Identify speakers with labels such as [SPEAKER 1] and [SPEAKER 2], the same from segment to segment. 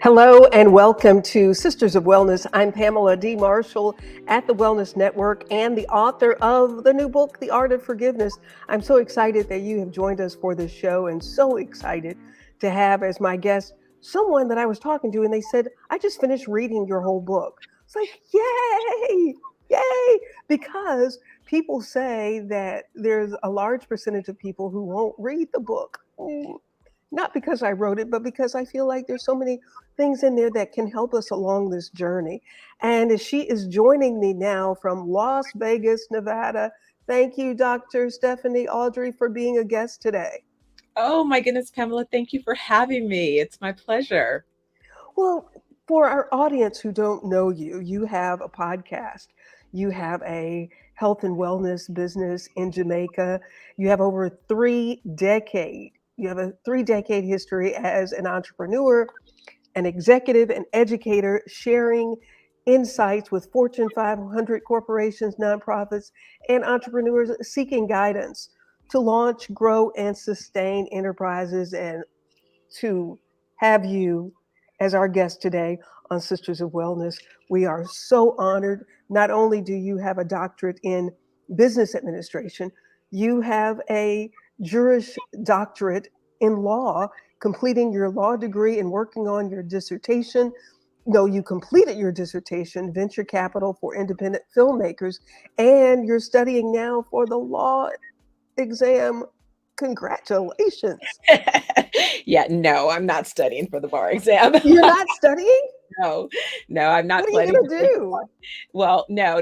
[SPEAKER 1] Hello and welcome to Sisters of Wellness. I'm Pamela D. Marshall at the Wellness Network and the author of the new book, The Art of Forgiveness. I'm so excited that you have joined us for this show and so excited to have as my guest someone that I was talking to and they said, I just finished reading your whole book. It's like, yay, yay, because people say that there's a large percentage of people who won't read the book. Not because I wrote it, but because I feel like there's so many things in there that can help us along this journey. And she is joining me now from Las Vegas, Nevada. Thank you, Dr. Stephanie Audrey, for being a guest today.
[SPEAKER 2] Oh my goodness, Pamela, thank you for having me. It's my pleasure.
[SPEAKER 1] Well, for our audience who don't know you, you have a podcast, you have a health and wellness business in Jamaica, you have over you have a 3 decade history as an entrepreneur, an executive and educator sharing insights with Fortune 500 corporations, nonprofits, and entrepreneurs seeking guidance to launch, grow, and sustain enterprises. And to have you as our guest today on Sisters of Wellness, we are so honored. Not only do you have a doctorate in business administration, you have a Juris Doctorate in law, completing your law degree and working on your dissertation. No, you completed your dissertation, Venture Capital for Independent Filmmakers, and you're studying now for the law exam. Congratulations.
[SPEAKER 2] Yeah, no, I'm not studying for the bar exam.
[SPEAKER 1] You're not studying?
[SPEAKER 2] No, no, I'm not
[SPEAKER 1] What are you
[SPEAKER 2] planning
[SPEAKER 1] going
[SPEAKER 2] to
[SPEAKER 1] to
[SPEAKER 2] take the bar.
[SPEAKER 1] do?
[SPEAKER 2] Well, no.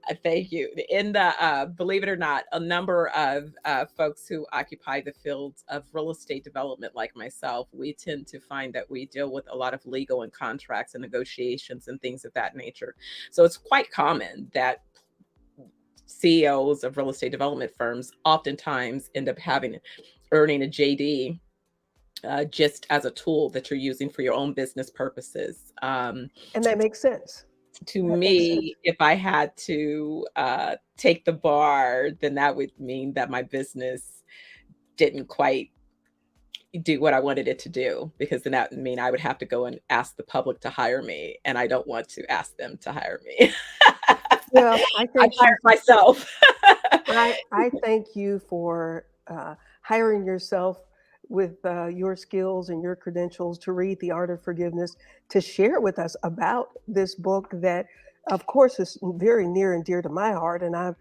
[SPEAKER 2] I thank you. In the believe it or not, a number of folks who occupy the fields of real estate development, like myself, we tend to find that we deal with a lot of legal and contracts and negotiations and things of that nature. So it's quite common that CEOs of real estate development firms oftentimes end up having earning a JD just as a tool that you're using for your own business purposes.
[SPEAKER 1] And that makes sense.
[SPEAKER 2] To
[SPEAKER 1] That makes sense.
[SPEAKER 2] me, if I had to take the bar, then that would mean that my business didn't quite do what I wanted it to do, because then that would mean I would have to go and ask the public to hire me, and I don't want to ask them to hire me.
[SPEAKER 1] Well, I
[SPEAKER 2] I
[SPEAKER 1] thank you.
[SPEAKER 2] hired myself.
[SPEAKER 1] I thank you for hiring yourself with your skills and your credentials to read The Art of Forgiveness, to share with us about this book that, of course, is very near and dear to my heart. And I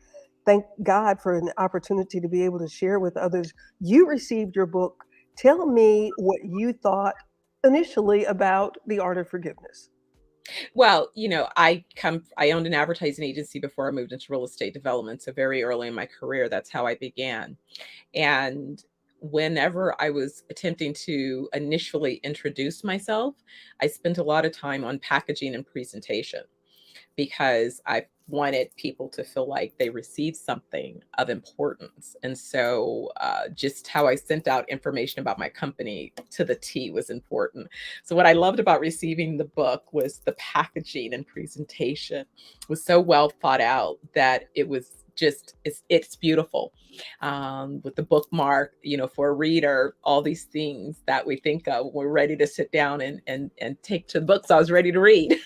[SPEAKER 1] thank God for an opportunity to be able to share with others. You received your book. Tell me what you thought initially about The Art of Forgiveness.
[SPEAKER 2] Well, I owned an advertising agency before I moved into real estate development. So very early in my career, that's how I began. And whenever I was attempting to initially introduce myself, I spent a lot of time on packaging and presentation, because I wanted people to feel like they received something of importance. And so just how I sent out information about my company to the T was important. So what I loved about receiving the book was the packaging and presentation was so well thought out that it was just it's beautiful, with the bookmark, for a reader, all these things that we think of, we're ready to sit down and take to the books. I was ready to read.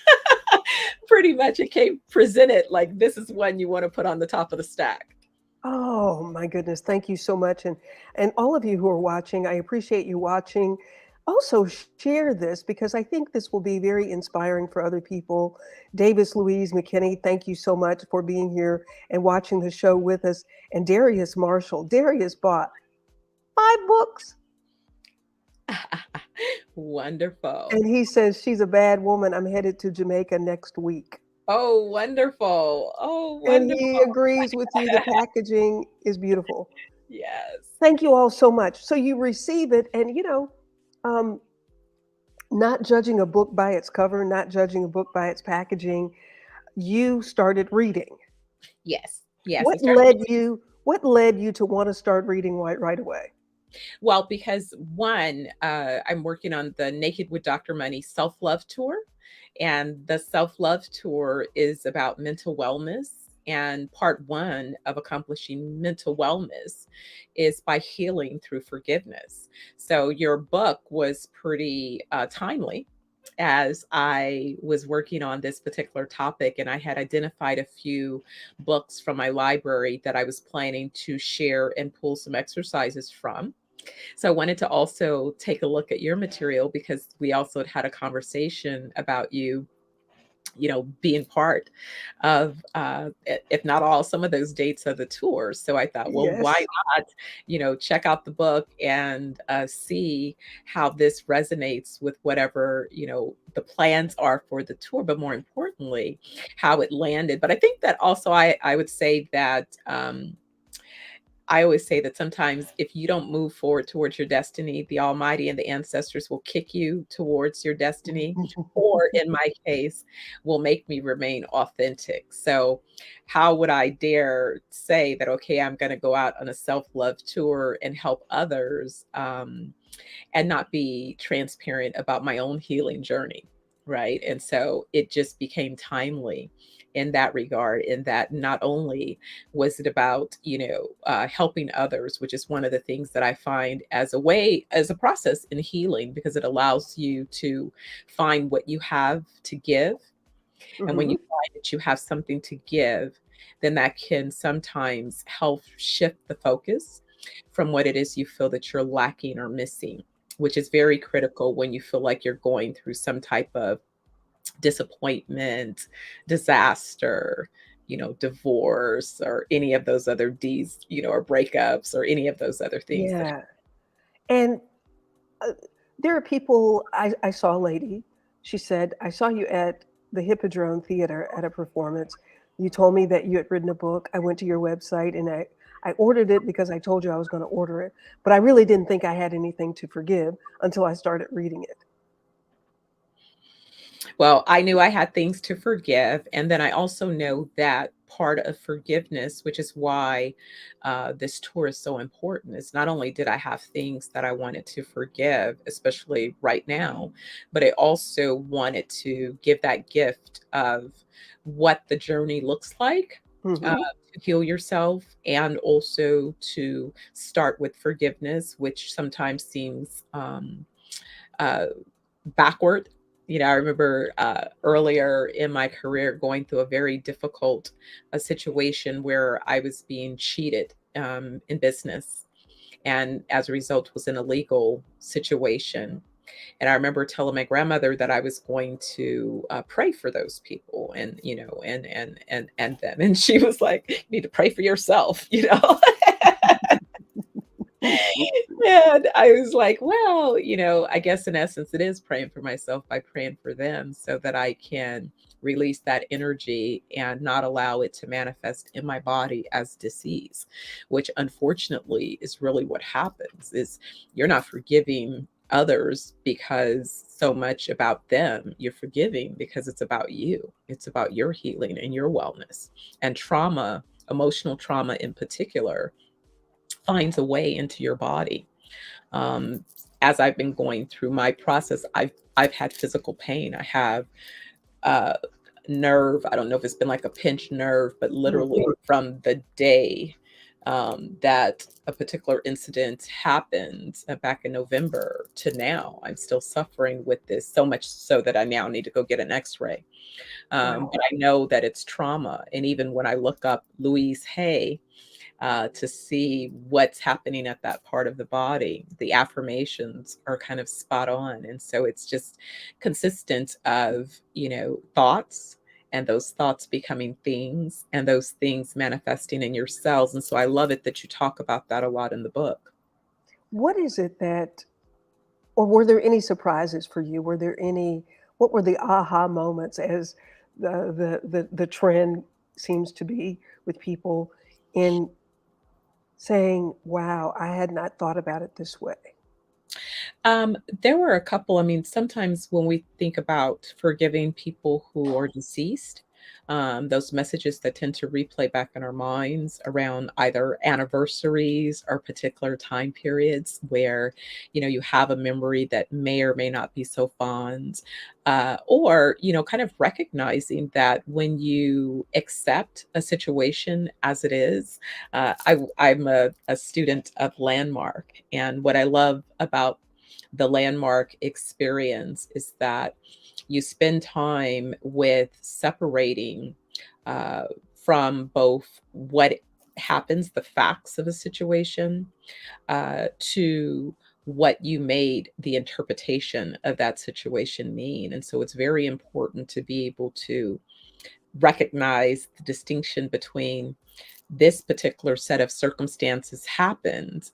[SPEAKER 2] Pretty much it came presented like, this is one you want to put on the top of the stack.
[SPEAKER 1] Oh my goodness, thank you so much. And all of you who are watching, I appreciate you watching. Also share this because I think this will be very inspiring for other people. Davis Louise McKinney, thank you so much for being here and watching the show with us. And Darius Marshall. Darius bought 5 books
[SPEAKER 2] Wonderful.
[SPEAKER 1] and he says she's a bad woman. I'm headed to Jamaica next week.
[SPEAKER 2] Oh, wonderful. Oh,
[SPEAKER 1] And
[SPEAKER 2] wonderful.
[SPEAKER 1] he agrees with you. The packaging is beautiful.
[SPEAKER 2] Yes.
[SPEAKER 1] Thank you all so much. So you receive it, and um, not judging a book by its cover, not judging a book by its packaging, you started reading.
[SPEAKER 2] Yes. Yes. I
[SPEAKER 1] What
[SPEAKER 2] started.
[SPEAKER 1] led you? What led you to want to start reading right away?
[SPEAKER 2] Well, because one, I'm working on the Naked with Dr. Money self love tour. And the self love tour is about mental wellness And part one of accomplishing mental wellness is by healing through forgiveness. So your book was pretty timely as I was working on this particular topic, and I had identified a few books from my library that I was planning to share and pull some exercises from. So I wanted to also take a look at your material because we also had a conversation about you, being part of, if not all, some of those dates of the tour. So I thought, well, why
[SPEAKER 1] Yes.
[SPEAKER 2] not, check out the book and see how this resonates with whatever, the plans are for the tour, but more importantly, how it landed. But I think that also I would say that I always say that sometimes if you don't move forward towards your destiny, the Almighty and the ancestors will kick you towards your destiny, or in my case, will make me remain authentic. So, how would I dare say that, okay, I'm going to go out on a self love tour and help others and not be transparent about my own healing journey? Right. And so it just became timely in that regard, in that not only was it about helping others, which is one of the things that I find as a way, as a process in healing, because it allows you to find what you have to give. And when
[SPEAKER 1] Hmm.
[SPEAKER 2] you find that you have something to give, then that can sometimes help shift the focus from what it is you feel that you're lacking or missing, which is very critical when you feel like you're going through some type of disappointment, disaster, divorce, or any of those other D's, or breakups, or any of those other things that.
[SPEAKER 1] Yeah. And uh, there are people, I saw a lady, she said, I saw you at the Hippodrome Theater at a performance. You told me that you had written a book. I went to your website and I ordered it because I told you I was going to order it. But I really didn't think I had anything to forgive until I started reading it.
[SPEAKER 2] Well, I knew I had things to forgive. And then I also know that part of forgiveness, which is why this tour is so important, is not only did I have things that I wanted to forgive, especially right now, but I also wanted to give that gift of what the journey looks like.
[SPEAKER 1] Hmm.
[SPEAKER 2] To heal yourself and also to start with forgiveness, which sometimes seems uh, backward. I remember earlier in my career going through a very difficult situation where I was being cheated in business, and as a result was in a legal situation. And I remember telling my grandmother that I was going to pray for those people, and them, and she was like, "You need to pray for yourself." And I was like, well, I guess in essence, it is praying for myself by praying for them so that I can release that energy and not allow it to manifest in my body as disease, which unfortunately is really what happens is you're not forgiving others because so much about them. You're forgiving because it's about you. It's about your healing and your wellness. And trauma, emotional trauma in particular, finds a way into your body. um, as I've been going through my process, I've had physical pain. I have uh, nerve. I don't know if it's been like a pinched nerve, but literally from the day that a particular incident happened back in November to now, I'm still suffering with this so much so that I now need to go get an X-ray.
[SPEAKER 1] Wow.
[SPEAKER 2] But I know that it's trauma, and even when I look up Louise Hay to see what's happening at that part of the body. The affirmations are kind of spot on. And so it's just consistent of, thoughts, and those thoughts becoming things, and those things manifesting in your cells. And so I love it that you talk about that a lot in the book.
[SPEAKER 1] What is it that, or were there any surprises for you? Were there any, what were the aha moments as the trend seems to be with people in saying, wow, I had not thought about it this way?
[SPEAKER 2] There were a couple. I mean, sometimes when we think about forgiving people who are deceased, those messages that tend to replay back in our minds around either anniversaries or particular time periods where, you have a memory that may or may not be so fond. Or, kind of recognizing that when you accept a situation as it is, I'm a student of Landmark. And what I love about the Landmark experience is that you spend time with separating uh, from both what happens, the facts of a situation, to what you made the interpretation of that situation mean. And so it's very important to be able to recognize the distinction between this particular set of circumstances happened,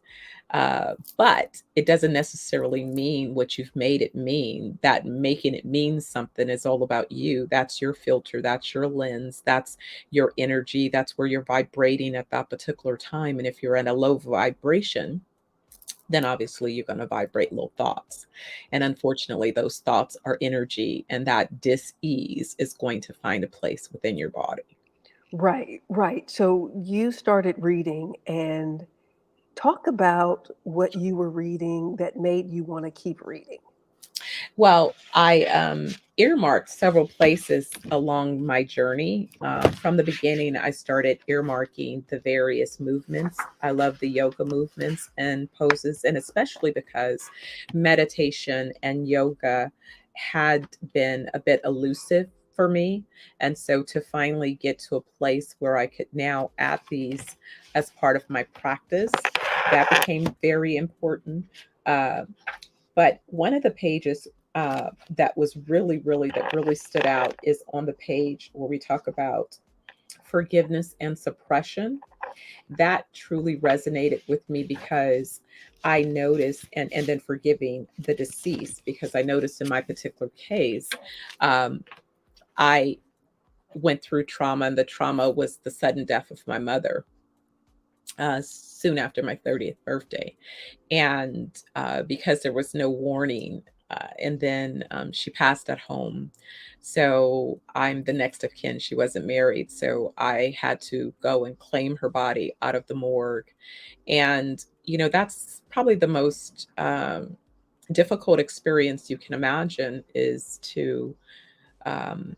[SPEAKER 2] but it doesn't necessarily mean what you've made it mean. That making it mean something is all about you. That's your filter, that's your lens, that's your energy, that's where you're vibrating at that particular time. And if you're at a low vibration, then obviously you're going to vibrate low thoughts. And unfortunately, those thoughts are energy, and that dis-ease is going to find a place within your body.
[SPEAKER 1] Right, right. So you started reading, and talk about what you were reading that made you want to keep reading.
[SPEAKER 2] Well, I earmarked several places along my journey. From the beginning, I started earmarking the various movements. I love the yoga movements and poses, and especially because meditation and yoga had been a bit elusive for me. And so to finally get to a place where I could now add these as part of my practice, that became very important. Uh, but one of the pages that really stood out is on the page where we talk about forgiveness and suppression. That truly resonated with me because I noticed, and then forgiving the deceased, because I noticed in my particular case, um, I went through trauma, and the trauma was the sudden death of my mother soon after my 30th birthday. And because there was no warning, and then she passed at home. So I'm the next of kin. She wasn't married. So I had to go and claim her body out of the morgue. And, that's probably the most difficult experience you can imagine, is to um,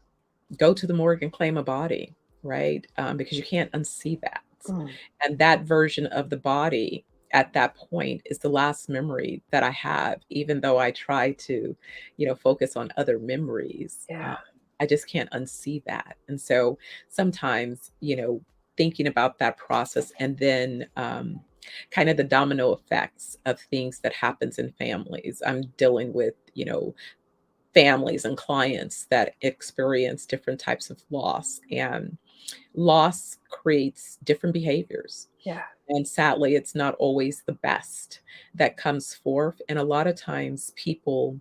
[SPEAKER 2] go to the morgue and claim a body, right? Because you can't unsee that.
[SPEAKER 1] Mm,
[SPEAKER 2] And that version of the body at that point is the last memory that I have, even though I try to, focus on other memories.
[SPEAKER 1] yeah.
[SPEAKER 2] I just can't unsee that. And so sometimes, thinking about that process, and then kind of the domino effects of things that happens in families. I'm dealing with, families and clients that experience different types of loss, and loss creates different behaviors.
[SPEAKER 1] Yeah.
[SPEAKER 2] And sadly, it's not always the best that comes forth. And a lot of times people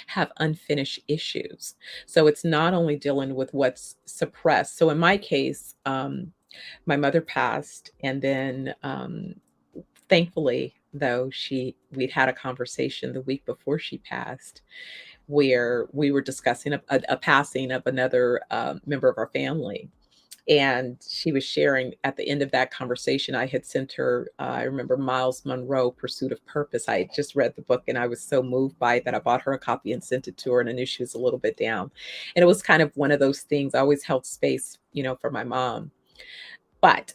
[SPEAKER 2] have unfinished issues. So it's not only dealing with what's suppressed. So in my case, my mother passed, and then thankfully, though, we'd had a conversation the week before she passed, where we were discussing a passing of another member of our family. And she was sharing at the end of that conversation, I had sent her, I remember Miles Monroe, Pursuit of Purpose. I had just read the book, and I was so moved by it that I bought her a copy and sent it to her. And I knew she was a little bit down. And it was kind of one of those things. I always held space, for my mom. But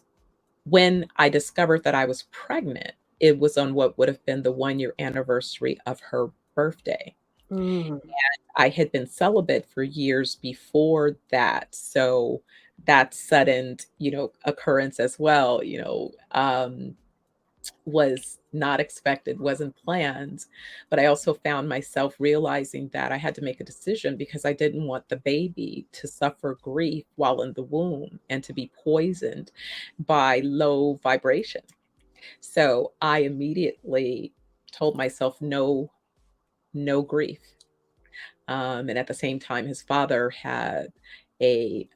[SPEAKER 2] when I discovered that I was pregnant, it was on what would have been the 1 year anniversary of her birthday.
[SPEAKER 1] Mm,
[SPEAKER 2] I had been celibate for years before that. So that sudden, occurrence as well, was not expected, wasn't planned. But I also found myself realizing that I had to make a decision, because I didn't want the baby to suffer grief while in the womb and to be poisoned by low vibration. So I immediately told myself, no, no grief. And at the same time, his father had a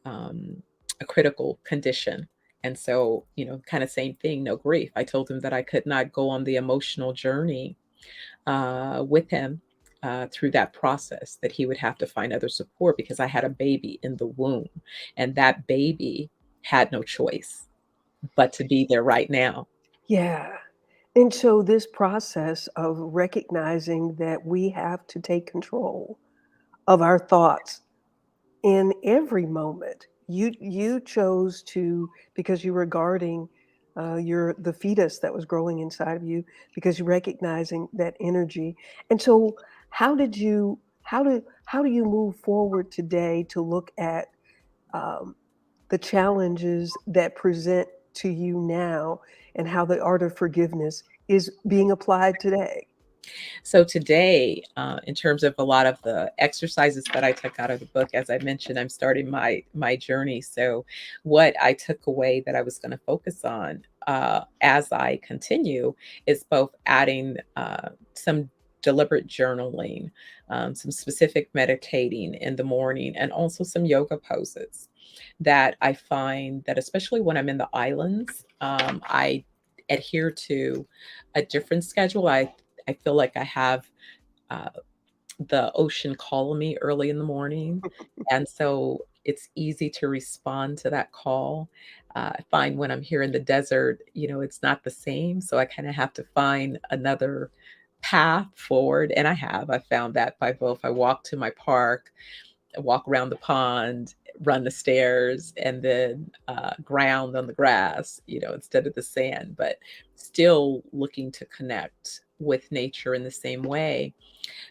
[SPEAKER 2] critical condition. And so, kind of same thing, no grief. I told him that I could not go on the emotional journey with him through that process that he would have to find other support because I had a baby in the womb, and that baby had no choice but to be there right now.
[SPEAKER 1] Yeah. And so this process of recognizing that we have to take control of our thoughts in every moment. You chose to, because you were guarding your the fetus that was growing inside of you, because you're recognizing that energy. And so how do you move forward today to look at um, the challenges that present to you now, and how the art of forgiveness is being applied today?
[SPEAKER 2] So today, in terms of a lot of the exercises that I took out of the book, as I mentioned, I'm starting my journey. So what I took away that I was going to focus on as I continue is both adding some deliberate journaling, some specific meditating in the morning, and also some yoga poses that I find that, especially when I'm in the islands, I adhere to a different schedule. I feel like I have uh, the ocean calling me early in the morning, and so it's easy to respond to that call. I find when I'm here in the desert, it's not the same, so I kind of have to find another path forward, and I found that by both I walk to my park, walk around the pond, run the stairs, and then ground on the grass, instead of the sand, but still looking to connect with nature in the same way.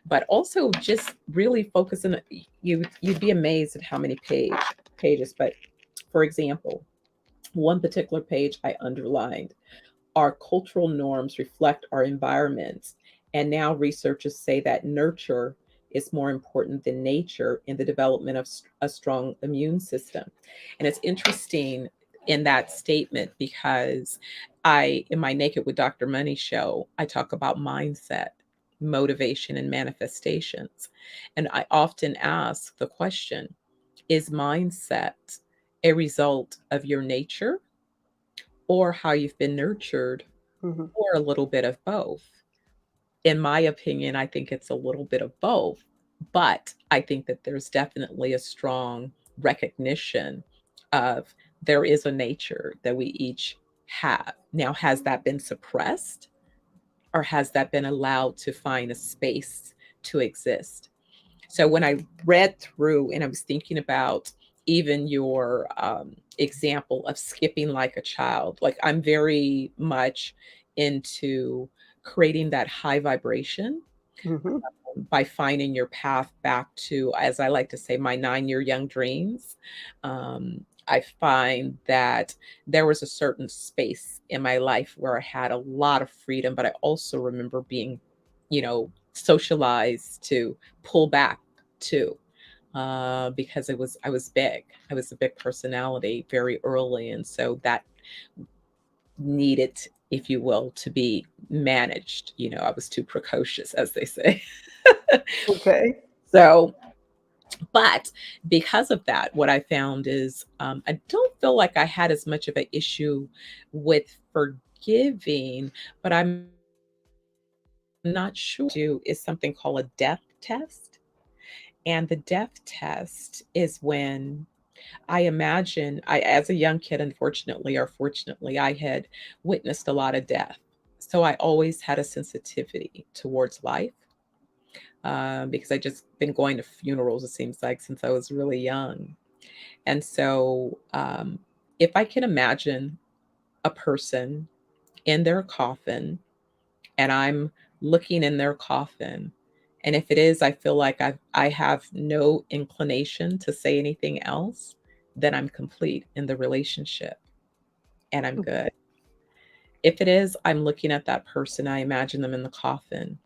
[SPEAKER 2] But also just really focusing. You'd be amazed at how many pages. But for example, one particular page I underlined: our cultural norms reflect our environments. And now researchers say that nurture is more important than nature in the development of a strong immune system. And it's interesting in that statement because in my Naked with Dr. Money show, I talk about mindset, motivation, and manifestations. And I often ask the question: is mindset a result of your nature or how you've been nurtured,
[SPEAKER 1] Mhm.
[SPEAKER 2] or a little bit of both? In my opinion, I think it's a little bit of both, but I think that there's definitely a strong recognition of there is a nature that we each have. Now, has that been suppressed or has that been allowed to find a space to exist? So when I read through and I was thinking about even your example of skipping like a child, like I'm very much into creating that high vibration
[SPEAKER 1] Mhm.
[SPEAKER 2] by finding your path back to, as I like to say, my 9-year young dreams. I find that there was a certain space in my life where I had a lot of freedom, but I also remember being, socialized to pull back too, because I was big. I was a big personality very early, and so that needed, if you will, to be managed. I was too precocious, as they say.
[SPEAKER 1] Okay.
[SPEAKER 2] So, but because of that, what I found is I don't feel like I had as much of an issue with forgiving, but I'm not sure. Do is something called a death test. And the death test is when as a young kid, unfortunately or fortunately, I had witnessed a lot of death. So I always had a sensitivity towards life, because I just been going to funerals, it seems like, since I was really young. And so, if I can imagine a person in their coffin and I'm looking in their coffin, and if it is, I feel like I have no inclination to say anything else, then I'm complete in the relationship and I'm
[SPEAKER 1] Okay.
[SPEAKER 2] good. If it is, I'm looking at that person, I imagine them in the coffin,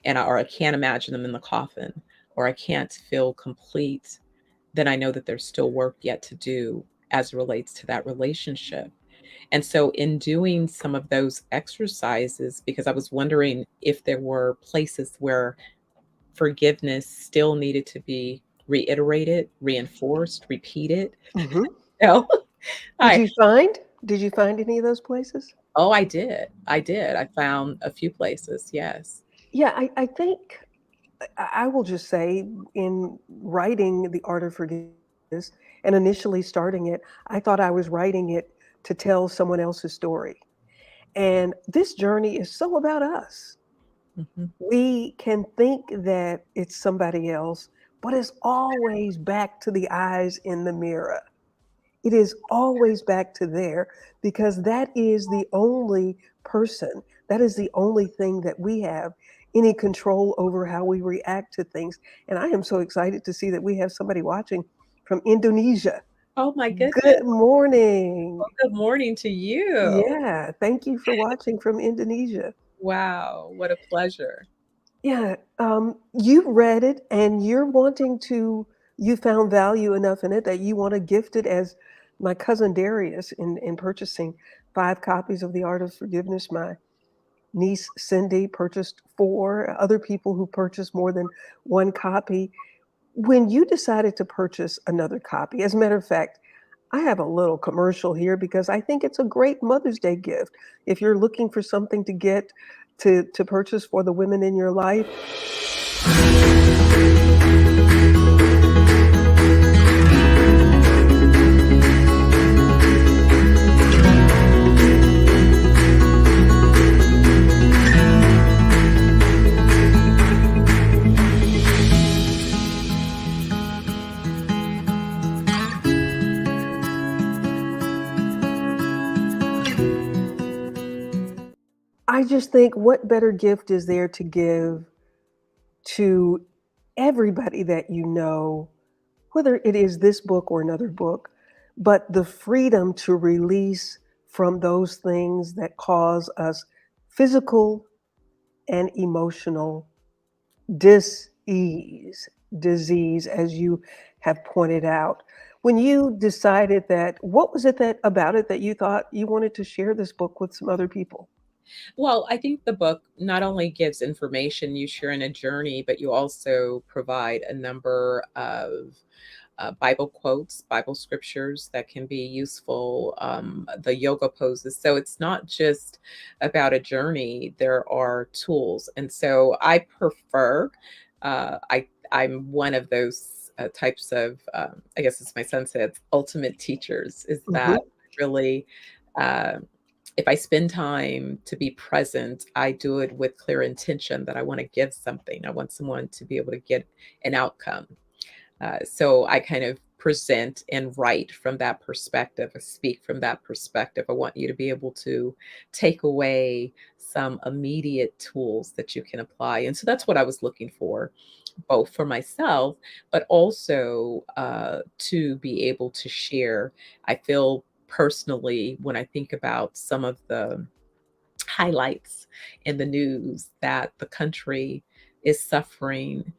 [SPEAKER 2] or I can't imagine them in the coffin, or I can't feel complete, then I know that there's still work yet to do as it relates to that relationship. And so, in doing some of those exercises, because I was wondering if there were places where forgiveness still needed to be reiterated, reinforced, repeated.
[SPEAKER 1] Mhm.
[SPEAKER 2] No,
[SPEAKER 1] Did
[SPEAKER 2] I
[SPEAKER 1] you find did you find any of those places?
[SPEAKER 2] oh, I did. I did. I found a few places. Yes.
[SPEAKER 1] Yeah, I think. I will just say, in writing The Art of Forgiveness and initially starting it, I thought I was writing it to tell someone else's story. And this journey is so about us.
[SPEAKER 2] Mhm.
[SPEAKER 1] We can think that it's somebody else, but it's always back to the eyes in the mirror. It is always back to there because that is the only person, that is the only thing that we have any control over how we react to things. And I am so excited to see that we have somebody watching from Indonesia.
[SPEAKER 2] Oh my goodness.
[SPEAKER 1] Good morning.
[SPEAKER 2] Well, good morning to you.
[SPEAKER 1] Yeah, thank you for watching from Indonesia.
[SPEAKER 2] Wow, what a pleasure.
[SPEAKER 1] Yeah, you read it and you're wanting to, you found value enough in it that you want to gift it as my cousin Darius in purchasing 5 copies of The Art of Forgiveness. My niece Cindy purchased 4, other people who purchased more than 1 copy. When you decided to purchase another copy, as a matter of fact, I have a little commercial here because I think it's a great Mother's Day gift. If you're looking for something to get to purchase for the women in your life, I just think what better gift is there to give to everybody that you know, whether it is this book or another book, but the freedom to release from those things that cause us physical and emotional dis-ease, disease, as you have pointed out. When you decided that, what was it that about it that you thought you wanted to share this book with some other people?
[SPEAKER 2] Well, I think the book not only gives information, you share in a journey, but you also provide a number of Bible quotes, Bible scriptures that can be useful, the yoga poses. So it's not just about a journey, there are tools. And so I prefer, I'm one of those types of, I guess as my son said, ultimate teachers, is
[SPEAKER 1] Mhm.
[SPEAKER 2] that really, uh, if I spend time to be present, I do it with clear intention that I want to give something. I want someone to be able to get an outcome. So I kind of present and write from that perspective, speak from that perspective. I want you to be able to take away some immediate tools that you can apply. And so that's what I was looking for, both for myself, but also to be able to share. I feel personally, when I think about some of the highlights in the news, that the country is suffering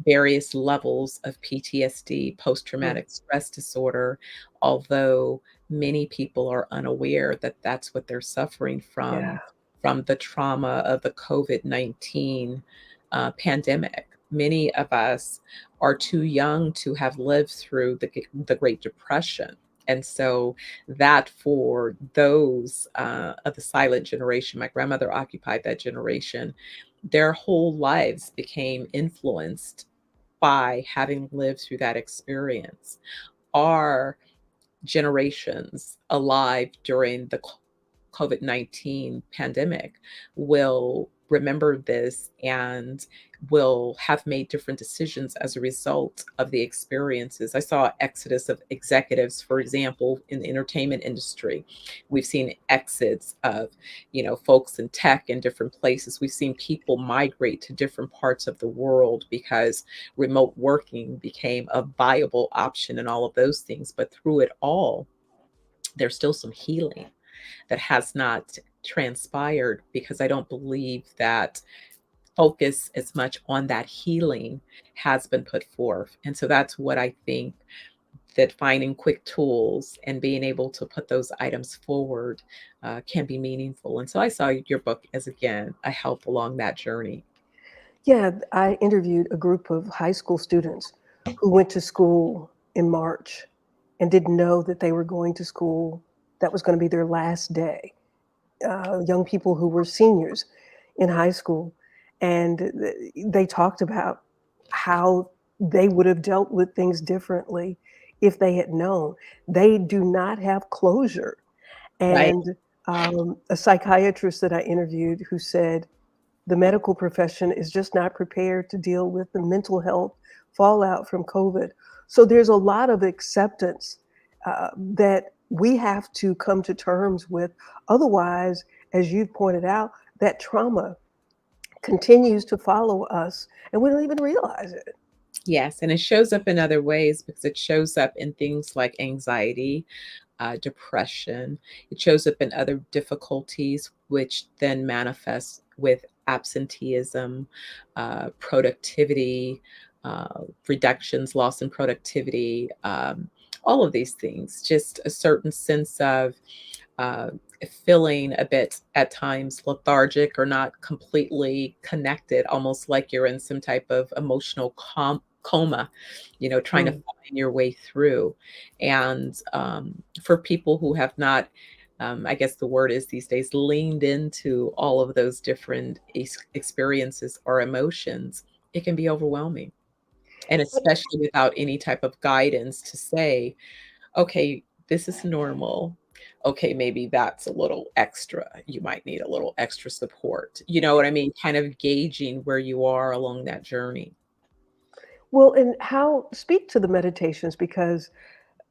[SPEAKER 2] various levels of PTSD, post
[SPEAKER 1] Mm.
[SPEAKER 2] traumatic stress disorder, although many people are unaware that that's what they're suffering
[SPEAKER 1] Yeah,
[SPEAKER 2] from the trauma of the COVID-19 pandemic. Many of us are too young to have lived through the Great Depression. And so that for those of the silent generation, my grandmother occupied that generation, their whole lives became influenced by having lived through that experience. Our generations alive during the COVID-19 pandemic will remember this and will have made different decisions as a result of the experiences. I saw exodus of executives, for example, in the entertainment industry. We've seen exits of, folks in tech in different places. We've seen people migrate to different parts of the world because remote working became a viable option and all of those things. But through it all, there's still some healing that has not transpired because I don't believe that focus as much on that healing has been put forth. And so that's what I think, that finding quick tools and being able to put those items forward can be meaningful. And so I saw your book as, again, a help along that journey.
[SPEAKER 1] yeah, I interviewed a group of high school students who went to school in March and didn't know that they were going to school, that was gonna be their last day. Young people who were seniors in high school. And they talked about how they would have dealt with things differently if they had known. They do not have closure.
[SPEAKER 2] Right.
[SPEAKER 1] And a psychiatrist that I interviewed who said the medical profession is just not prepared to deal with the mental health fallout from COVID. So there's a lot of acceptance that we have to come to terms with. Otherwise, as you've pointed out, that trauma continues to follow us and we don't even realize it.
[SPEAKER 2] Yes, and it shows up in other ways because it shows up in things like anxiety, depression. It shows up in other difficulties, which then manifests with absenteeism, productivity, reductions, loss in productivity, all of these things. Just a certain sense of uh, feeling a bit at times lethargic or not completely connected, almost like you're in some type of emotional coma, trying to
[SPEAKER 1] Mm.
[SPEAKER 2] find your way through. And for people who have not, I guess the word is these days, leaned into all of those different experiences or emotions, it can be overwhelming. And especially without any type of guidance to say, okay, this is normal. Okay, maybe that's a little extra. You might need a little extra support. You know what I mean? Kind of gauging where you are along that journey.
[SPEAKER 1] Well, and how speak to the meditations because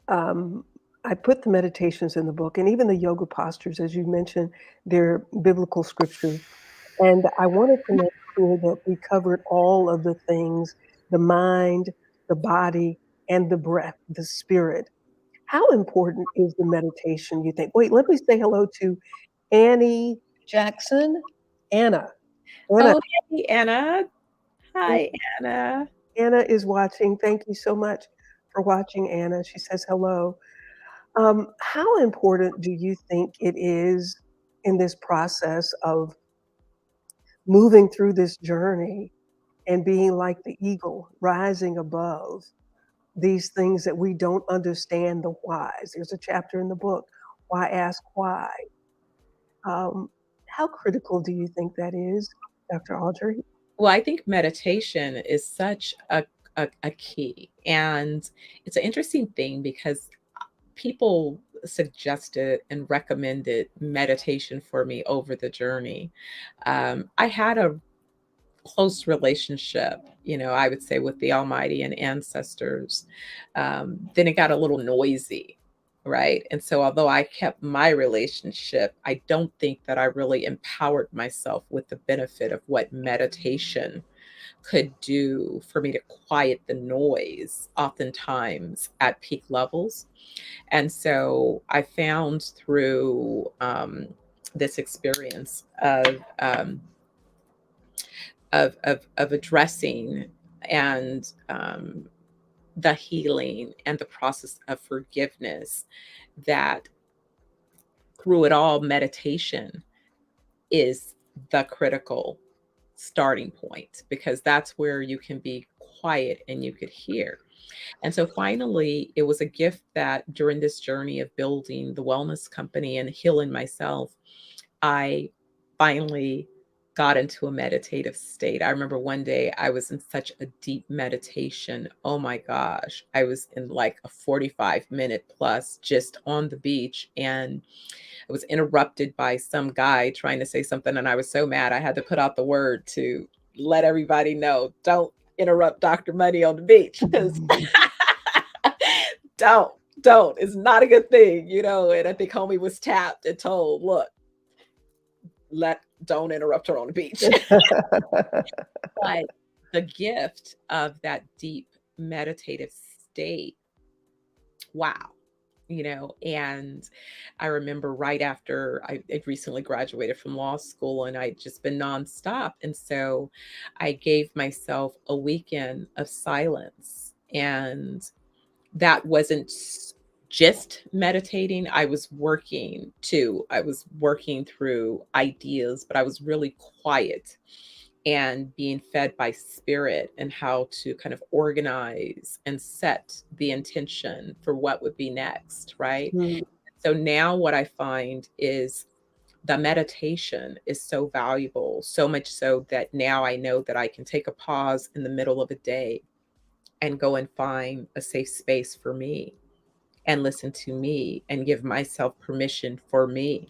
[SPEAKER 1] um, I put the meditations in the book and even the yoga postures, as you mentioned, they're biblical scriptures. And I wanted to make sure that we covered all of the things, the mind, the body, and the breath, the spirit. How important is the meditation, you think? Wait, let me say hello to Annie Jackson. Anna. Anna.
[SPEAKER 2] Oh, hey, Anna. Hi, Anna.
[SPEAKER 1] Anna is watching. Thank you so much for watching, Anna. She says hello. How important do you think it is in this process of moving through this journey and being like the eagle, rising above these things that we don't understand the whys? There's a chapter in the book, Why Ask Why? Um, how critical do you think that is, Dr. Audrey?
[SPEAKER 2] Well, I think meditation is such a key. And it's an interesting thing because people suggested and recommended meditation for me over the journey. I had a close relationship, I would say, with the Almighty and ancestors. Then it got a little noisy, right? And so, although I kept my relationship, I don't think that I really empowered myself with the benefit of what meditation could do for me to quiet the noise, oftentimes at peak levels. And so, I found through this experience of addressing and the healing and the process of forgiveness that through it all, meditation is the critical starting point because that's where you can be quiet and you could hear. And so finally, it was a gift that during this journey of building the wellness company and healing myself, I finally got into a meditative state. I remember one day I was in such a deep meditation. Oh my gosh. I was in like a 45-minute plus just on the beach, and I was interrupted by some guy trying to say something. And I was so mad. I had to put out the word to let everybody know, don't interrupt Dr. Money on the beach because don't, don't. It's not a good thing. And I think homie was tapped and told, look, don't interrupt her on the beach. But the gift of that deep meditative state, wow. And I remember right after I recently graduated from law school and I'd just been nonstop. And so I gave myself a weekend of silence. And that wasn't just meditating. I was working too. I was working through ideas, but I was really quiet and being fed by spirit and how to kind of organize and set the intention for what would be next, right?
[SPEAKER 1] Mm.
[SPEAKER 2] So now what I find is the meditation is so valuable, so much so that now I know that I can take a pause in the middle of a day and go and find a safe space for me and listen to me and give myself permission for me,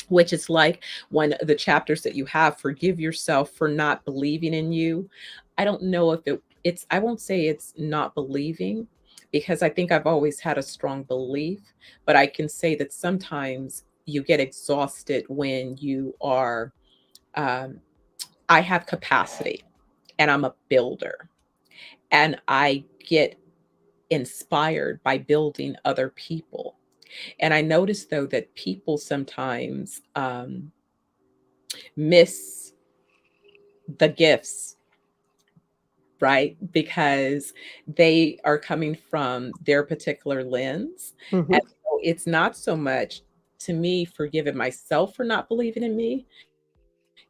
[SPEAKER 2] which is like one of the chapters that you have, forgive yourself for not believing in you. I don't know if it's, I won't say it's not believing, because I think I've always had a strong belief, but I can say that sometimes you get exhausted when you are, um, I have capacity and I'm a builder, and I get inspired by building other people. And I notice though that people sometimes miss the gifts, right? Because they are coming from their particular lens.
[SPEAKER 1] Mhm.
[SPEAKER 2] And so it's not so much, to me, forgiving myself for not believing in me.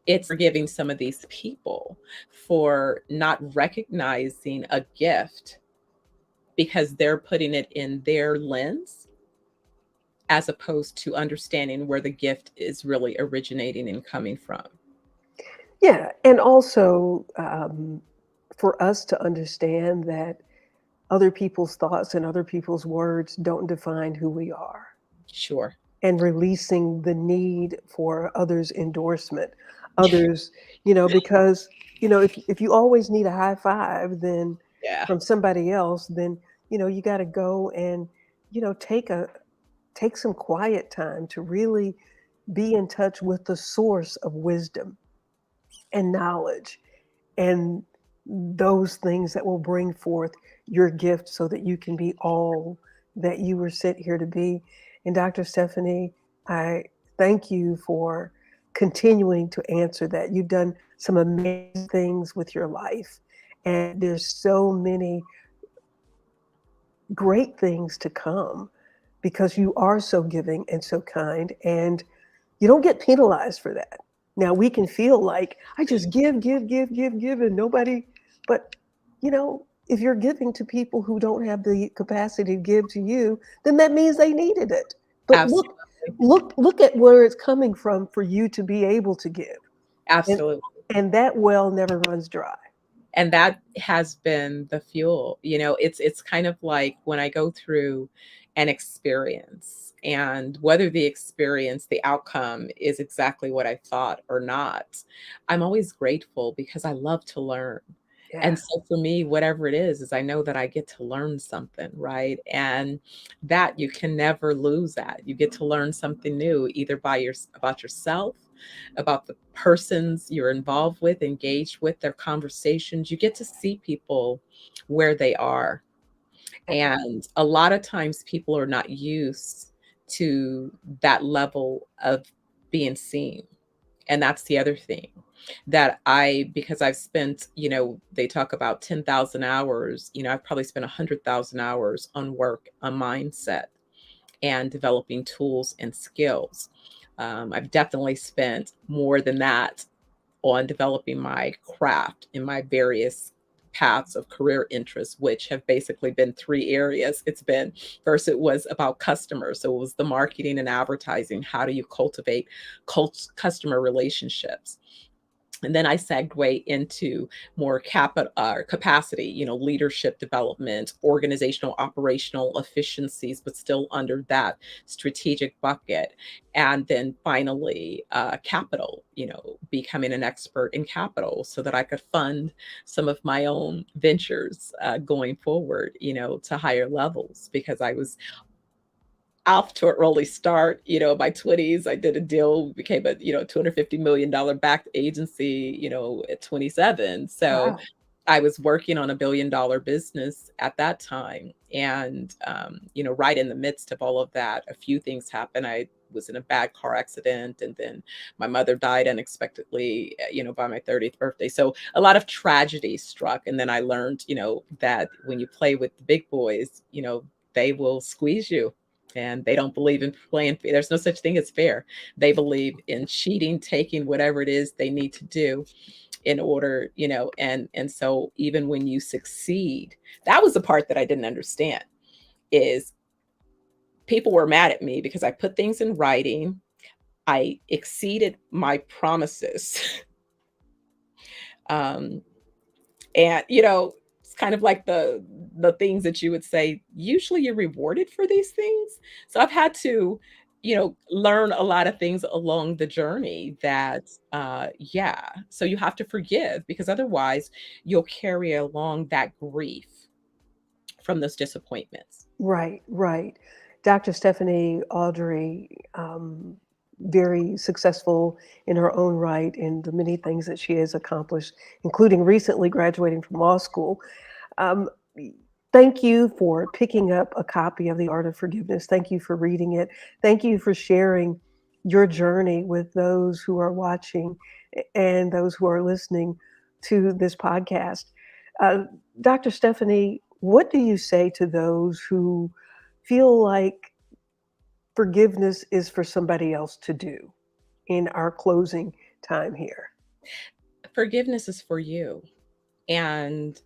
[SPEAKER 2] It's forgiving some of these people for not recognizing a gift because they're putting it in their lens, as opposed to understanding where the gift is really originating and coming from.
[SPEAKER 1] Yeah, and also for us to understand that other people's thoughts and other people's words don't define who we are,
[SPEAKER 2] Sure.
[SPEAKER 1] and releasing the need for others' endorsement, others, because if you always need a high five, then
[SPEAKER 2] Yeah.
[SPEAKER 1] from somebody else, then you got to go and take some quiet time to really be in touch with the source of wisdom and knowledge and those things that will bring forth your gift so that you can be all that you were sent here to be. And Dr. Stephanie, I thank you for continuing to answer that. You've done some amazing things with your life, and there's so many great things to come because you are so giving and so kind, and you don't get penalized for that. Now we can feel like I just give, give, give, give, give, and nobody, but if you're giving to people who don't have the capacity to give to you, then that means they needed it. But look,
[SPEAKER 2] Absolutely.
[SPEAKER 1] look, look at where it's coming from for you to be able to give. And
[SPEAKER 2] Absolutely.
[SPEAKER 1] and that well never runs dry.
[SPEAKER 2] And that has been the fuel. It's kind of like when I go through an experience, and whether the experience, the outcome is exactly what I thought or not, I'm always grateful because I love to learn.
[SPEAKER 1] Yeah.
[SPEAKER 2] And so for me, whatever it is I know that I get to learn something, right? And that you can never lose that. You get to learn something new, either about yourself, about the persons you're involved with, engaged with, their conversations. You get to see people where they are. And a lot of times people are not used to that level of being seen. And that's the other thing that because I've spent, they talk about 10,000 hours, I've probably spent 100,000 hours on work, on mindset, and developing tools and skills. I've definitely spent more than that on developing my craft in my various paths of career interest, which have basically been three areas. It's been, first, it was about customers. So it was the marketing and advertising. How do you cultivate customer relationships? And then I segue into more capacity, leadership development, organizational, operational efficiencies, but still under that strategic bucket. And then finally, capital, becoming an expert in capital so that I could fund some of my own ventures going forward, to higher levels, because I was off to an early start. My 20s, I did a deal, became a, $250 million backed agency, at 27. So
[SPEAKER 1] Wow.
[SPEAKER 2] I was working on $1 billion business at that time. And, right in the midst of all of that, a few things happened. I was in a bad car accident, and then my mother died unexpectedly, by my 30th birthday. So a lot of tragedy struck. And then I learned, that when you play with the big boys, they will squeeze you, and they don't believe in playing fair. There's no such thing as fair. They believe in cheating, taking whatever it is they need to do in order, and so even when you succeed, that was the part that I didn't understand, is people were mad at me because I put things in writing. I exceeded my promises. um, and it's kind of like the things that you would say, usually you're rewarded for these things. So I've had to, learn a lot of things along the journey that yeah. So you have to forgive, because otherwise you'll carry along that grief from those disappointments.
[SPEAKER 1] Right, right. Dr. Stephanie Audrey, very successful in her own right in the many things that she has accomplished, including recently graduating from law school. Um, Thank you for picking up a copy of The Art of Forgiveness. Thank you for reading it. Thank you for sharing your journey with those who are watching and those who are listening to this podcast. Uh, Dr. Stephanie, what do you say to those who feel like forgiveness is for somebody else to do in our closing time here?
[SPEAKER 2] Forgiveness is for you. And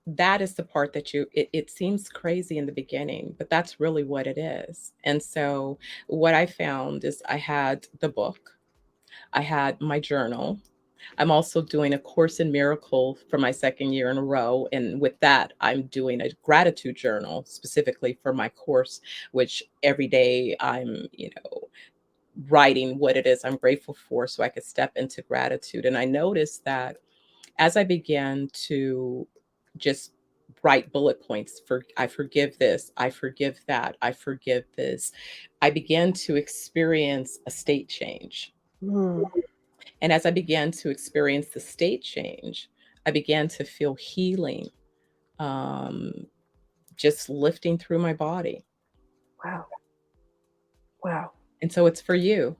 [SPEAKER 2] that is the part that it seems crazy in the beginning, but that's really what it is. And so what I found is I had the book, I had my journal. I'm also doing a course in miracle for my second year in a row. And with that, I'm doing a gratitude journal specifically for my course, which every day I'm, writing what it is I'm grateful for so I could step into gratitude. And I noticed that as I began to just write bullet points for I forgive this, I forgive that, I forgive this, I began to experience a state change.
[SPEAKER 1] Mm,
[SPEAKER 2] And as I began to experience the state change, I began to feel healing, um, just lifting through my body.
[SPEAKER 1] wow, wow.
[SPEAKER 2] And so it's for you.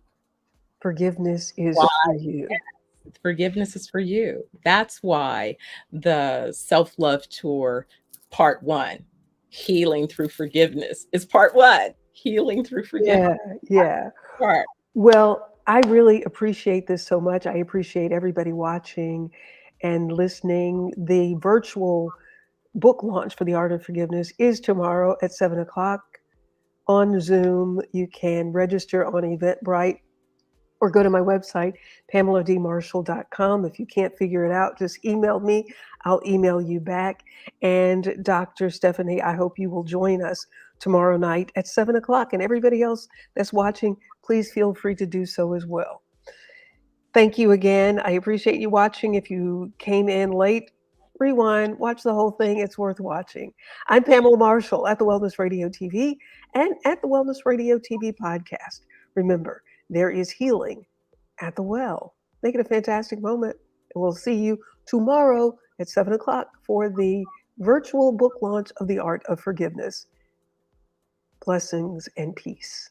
[SPEAKER 1] Forgiveness is
[SPEAKER 2] Why?
[SPEAKER 1] for you.
[SPEAKER 2] Forgiveness is for you. That's why the self love tour, part one, healing through forgiveness, is part one. Healing through forgiveness
[SPEAKER 1] Yeah, yeah.
[SPEAKER 2] part.
[SPEAKER 1] Well, I really appreciate this so much. I appreciate everybody watching and listening. The virtual book launch for The Art of Forgiveness is tomorrow at 7 o'clock on Zoom. You can register on Eventbrite or go to my website, PamelaDMarshall.com. If you can't figure it out, just email me. I'll email you back. And Dr. Stephanie, I hope you will join us tomorrow night at 7 o'clock. And everybody else that's watching, please feel free to do so as well. Thank you again. I appreciate you watching. If you came in late, rewind, watch the whole thing. It's worth watching. I'm Pamela Marshall at the Wellness Radio TV and at the Wellness Radio TV podcast. Remember, there is healing at the well. Make it a fantastic moment. And we'll see you tomorrow at 7 o'clock for the virtual book launch of The Art of Forgiveness. Blessings and peace.